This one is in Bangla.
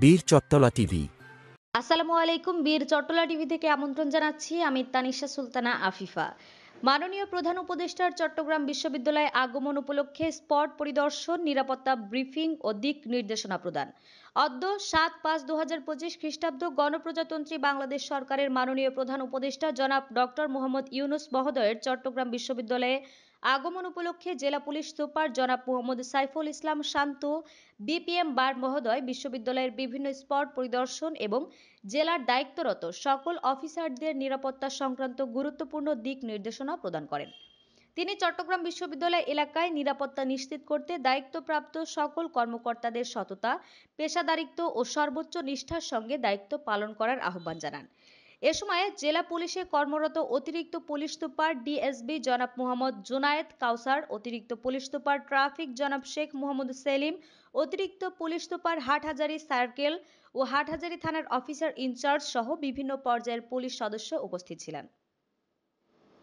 বীর চট্টলা টিভি। আসসালামু আলাইকুম। বীর চট্টলা টিভি থেকে আমন্ত্রণ জানাচ্ছি। আমি তানিশা সুলতানা আফিফা। মাননীয় প্রধান উপদেষ্টার চট্টগ্রাম বিশ্ববিদ্যালয়ে আগমন উপলক্ষে স্পট পরিদর্শন, নিরাপত্তা ব্রিফিং ও দিক নির্দেশনা প্রদান। অদ্য ৭-৫-২০২৫ খ্রিস্টাব্দ গণপ্রজাতন্ত্রী বাংলাদেশ সরকারের মাননীয় প্রধান উপদেষ্টা জনাব ডক্টর মোহাম্মদ ইউনুস মহোদয়ের চট্টগ্রাম বিশ্ববিদ্যালয়ে আগমন উপলক্ষে জেলা পুলিশ সুপার জনাব মোহাম্মদ সাইফুল ইসলাম শান্ত, বিপিএম বার মহোদয় বিশ্ববিদ্যালয়ের বিভিন্ন স্পট পরিদর্শন এবং জেলার দায়িত্বরত সকল অফিসারদের নিরাপত্তা সংক্রান্ত গুরুত্বপূর্ণ দিক নির্দেশনা প্রদান করেন। তিনি চট্টগ্রাম বিশ্ববিদ্যালয় এলাকায় নিরাপত্তা নিশ্চিত করতে দায়িত্বপ্রাপ্ত সকল কর্মকর্তাদের সততা, পেশাদারিত্ব ও সর্বোচ্চ নিষ্ঠার সঙ্গে দায়িত্ব পালন করার আহ্বান জানান। এ সময় জেলা পুলিশে কর্মরত অতিরিক্ত পুলিশ সুপার ডিএসবি জনাব মোহাম্মদ জুনায়েদ কাউসার, অতিরিক্ত পুলিশ সুপার ট্রাফিক জনাব শেখ মোহাম্মদ সেলিম, অতিরিক্ত পুলিশ সুপার হাটহাজারী সার্কেল ও হাটহাজারী থানার অফিসার ইনচার্জ সহ বিভিন্ন পর্যায়ের পুলিশ সদস্য উপস্থিত ছিলেন।